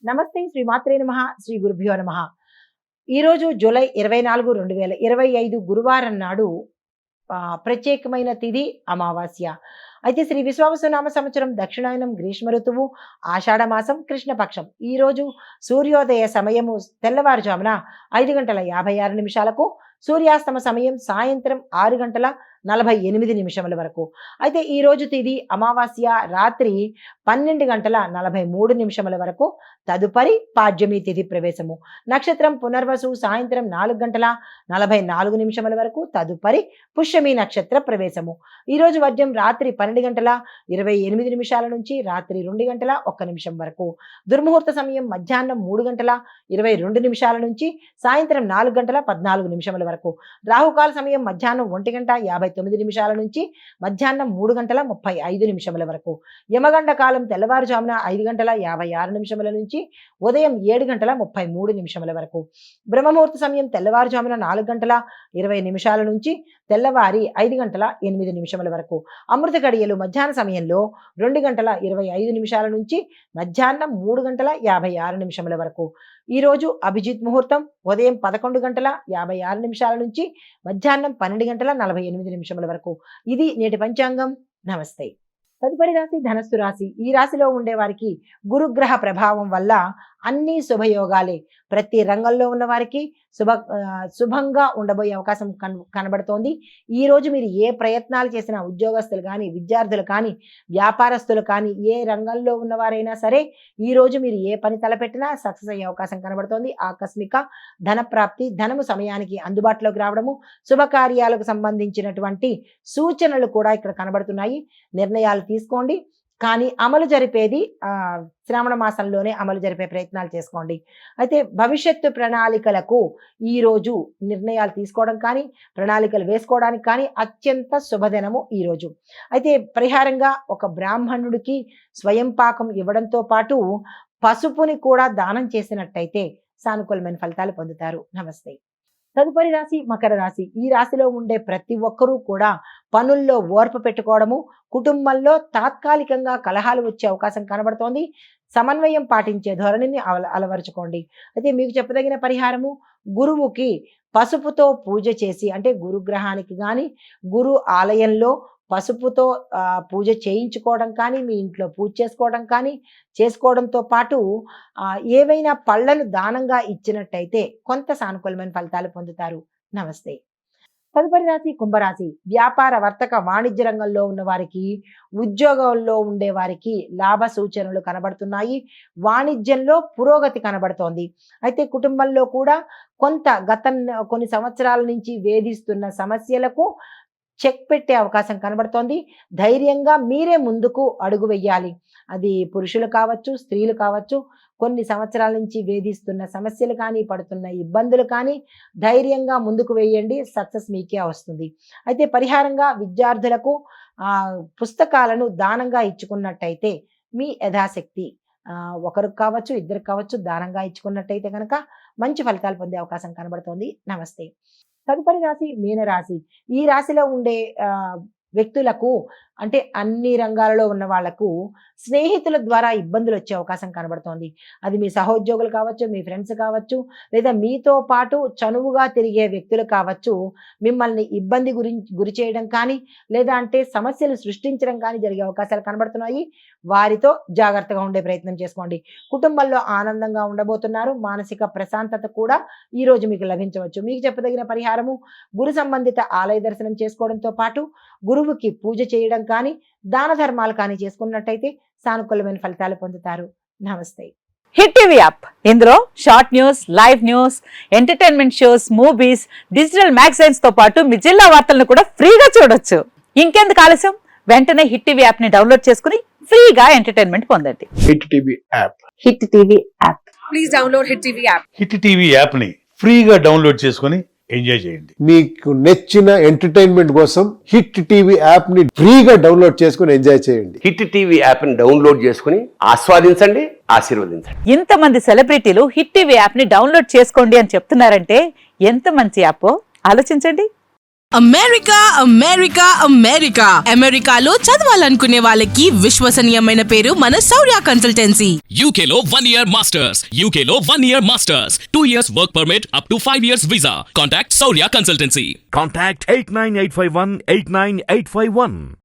నమస్తే, శ్రీ మాత్రే నమః, శ్రీ గురుభ్యో నమః. ఈరోజు జూలై 24, 2025 గురువారం నాడు ప్రత్యేకమైన తిథి అమావాస్య. అయితే శ్రీ విశ్వావసునామ సంవత్సరం దక్షిణాయనం గ్రీష్మ ఋతువు ఆషాఢ మాసం కృష్ణపక్షం. ఈరోజు సూర్యోదయ సమయము తెల్లవారుజామున 5:56 సూర్యాస్తమ సమయం సాయంత్రం 6:48 వరకు. అయితే ఈరోజు తిథి అమావాస్య రాత్రి 12:43 వరకు. తదుపరి పాడ్యమి తిథి ప్రవేశము. నక్షత్రం పునర్వసు సాయంత్రం 4:44 వరకు. తదుపరి పుష్యమి నక్షత్ర ప్రవేశము. ఈరోజు వర్జం రాత్రి 12:28 నుంచి రాత్రి 2:01 వరకు. దుర్ముహూర్త సమయం మధ్యాహ్నం 3:22 నుంచి సాయంత్రం 4:14 వరకు. రాహుకాల సమయం మధ్యాహ్నం 1:59 నుంచి మధ్యాహ్నం 3:35 వరకు. యమగండ కాలం తెల్లవారుజామున 5:56 నుంచి ఉదయం 7:33 వరకు. బ్రహ్మముహూర్త సమయం తెల్లవారుజామున 4:20 నుంచి తెల్లవారి 5:08 వరకు. అమృత గడియలు మధ్యాహ్న సమయంలో 2:25 నుంచి మధ్యాహ్నం 3:56 వరకు. ఈరోజు అభిజిత్ ముహూర్తం ఉదయం 11:56 నుంచి మధ్యాహ్నం 12:48 వరకు. ఇది నేటి పంచాంగం. నమస్తే. తదుపరి రాశి ధనస్సు రాశి. ఈ రాశిలో ఉండే వారికి గురుగ్రహ ప్రభావం వల్ల అన్ని శుభయోగాలే. ప్రతి రంగంలో ఉన్న వారికి శుభంగా ఉండబోయే అవకాశం కనబడుతోంది. ఈ రోజు మీరు ఏ ప్రయత్నాలు చేసినా, ఉద్యోగస్తులు కానీ, విద్యార్థులు కానీ, వ్యాపారస్తులు కానీ, ఏ రంగంలో ఉన్నవారైనా సరే ఈ రోజు మీరు ఏ పని తలపెట్టినా సక్సెస్ అయ్యే అవకాశం కనబడుతోంది. ఆకస్మిక ధన ప్రాప్తి, ధనము సమయానికి అందుబాటులోకి రావడము, శుభకార్యాలకు సంబంధించినటువంటి సూచనలు కూడా ఇక్కడ కనబడుతున్నాయి. నిర్ణయాలు తీసుకోండి, కానీ అమలు జరిపేది శ్రావణ మాసంలోనే అమలు జరిపే ప్రయత్నాలు చేసుకోండి. అయితే భవిష్యత్తు ప్రణాళికలకు ఈరోజు నిర్ణయాలు తీసుకోవడం కానీ, ప్రణాళికలు వేసుకోవడానికి కానీ అత్యంత శుభదినము ఈరోజు. అయితే పరిహారంగా ఒక బ్రాహ్మణుడికి స్వయం పాకం ఇవ్వడంతో పాటు పసుపుని కూడా దానం చేసినట్టయితే సానుకూలమైన ఫలితాలు పొందుతారు. నమస్తే. తదుపరి రాశి మకర రాశి. ఈ రాశిలో ఉండే ప్రతి ఒక్కరూ కూడా పనుల్లో ఓర్పు పెట్టుకోవడము, కుటుంబంలో తాత్కాలికంగా కలహాలు వచ్చే అవకాశం కనబడుతోంది. సమన్వయం పాటించే ధోరణిని అలవరుచుకోండి. అయితే మీకు చెప్పదగిన పరిహారము, గురువుకి పసుపుతో పూజ చేసి, అంటే గురుగ్రహానికి కానీ గురు ఆలయంలో పసుపుతో పూజ చేయించుకోవడం కానీ, మీ ఇంట్లో పూజ చేసుకోవడం కానీ, చేసుకోవడంతో పాటు ఏవైనా పళ్ళను దానంగా ఇచ్చినట్టయితే కొంత సానుకూలమైన ఫలితాలు పొందుతారు. నమస్తే. తదుపరి రాశి కుంభరాశి. వ్యాపార వర్తక వాణిజ్య రంగంలో ఉన్న వారికి, ఉద్యోగంలో ఉండే వారికి లాభ సూచనలు కనబడుతున్నాయి. వాణిజ్యంలో పురోగతి కనబడుతోంది. అయితే కుటుంబంలో కూడా కొన్ని సంవత్సరాల నుంచి వేధిస్తున్న సమస్యలకు చెక్ పెట్టే అవకాశం కనబడుతోంది. ధైర్యంగా మీరే ముందుకు అడుగు వెయ్యాలి. అది పురుషులు కావచ్చు, స్త్రీలు కావచ్చు. కొన్ని సంవత్సరాల నుంచి వేధిస్తున్న సమస్యలు కానీ, పడుతున్న ఇబ్బందులు కానీ ధైర్యంగా ముందుకు వేయండి. సక్సెస్ మీకే వస్తుంది. అయితే పరిహారంగా విద్యార్థులకు పుస్తకాలను దానంగా ఇచ్చుకున్నట్టయితే మీ యథాశక్తి, ఒకరికి కావచ్చు, ఇద్దరికి కావచ్చు, దానంగా ఇచ్చుకున్నట్టయితే కనుక మంచి ఫలితాలు పొందే అవకాశం కనబడుతోంది. నమస్తే. తదుపరి రాశి మీనరాశి. ఈ రాశిలో ఉండే వ్యక్తులకు, అంటే అన్ని రంగాలలో ఉన్న వాళ్లకు స్నేహితుల ద్వారా ఇబ్బందులు వచ్చే అవకాశం కనబడుతోంది. అది మీ సహోద్యోగులు కావచ్చు, మీ ఫ్రెండ్స్ కావచ్చు, లేదా మీతో పాటు చనువుగా తిరిగే వ్యక్తులు కావచ్చు. మిమ్మల్ని ఇబ్బంది గురి చేయడం కానీ, లేదా అంటే సమస్యలు సృష్టించడం కానీ జరిగే అవకాశాలు కనబడుతున్నాయి. వారితో జాగ్రత్తగా ఉండే ప్రయత్నం చేసుకోండి. కుటుంబంలో ఆనందంగా ఉండబోతున్నారు. మానసిక ప్రశాంతత కూడా ఈ రోజు మీకు లభించవచ్చు. మీకు చెప్పదగిన పరిహారము, గురు సంబంధిత ఆలయ దర్శనం చేసుకోవడంతో పాటు గురువుకి పూజ చేయడం కానీ, దాన ధర్మాలు కానీ చేసుకున్నట్టయితే సానుకూలమైన ఫలితాలు పొందుతారు. నమస్తే. హిట్ టీవీ యాప్, ఇందులో short news, live news, entertainment shows, movies, digital magazines తో పాటు మీ జిల్లా వార్తలను కూడా ఫ్రీగా చూడొచ్చు. ఇంకెందుకు ఆలస్యం, వెంటనే హిట్ టీవీ యాప్ ని డౌన్లోడ్ చేసుకుని ఫ్రీగా ఎంటర్టైన్మెంట్ పొందండి. Hit TV app. Hit TV app. Please download hit TV app. Hit TV app ని ఫ్రీగా డౌన్లోడ్ చేసుకుని ఎంజాయ్ చేయండి. మీకు నచ్చిన ఎంటర్టైన్మెంట్ కోసం హిట్ టీవీ యాప్ ని ఫ్రీగా డౌన్లోడ్ చేసుకుని ఎంజాయ్ చేయండి. హిట్ టీవీ యాప్ ని డౌన్లోడ్ చేసుకుని ఆస్వాదించండి, ఆశీర్వదించండి. ఇంతమంది సెలబ్రిటీలు హిట్ టీవీ యాప్ ని డౌన్లోడ్ చేసుకోండి అని చెప్తున్నారంటే ఎంత మంచి యాప్ ఆలోచించండి. అమెరికా అమెరికా అమెరికా అమెరికాలో చదవాలనుకునే వాళ్ళకి విశ్వసనీయమైన పేరు మన శౌర్య consultancy. UK Law 1 Year Masters. UK Law 1 Year Masters. 2 years work permit up to 5 years visa. Contact Saurya Consultancy. Contact 89851 89851.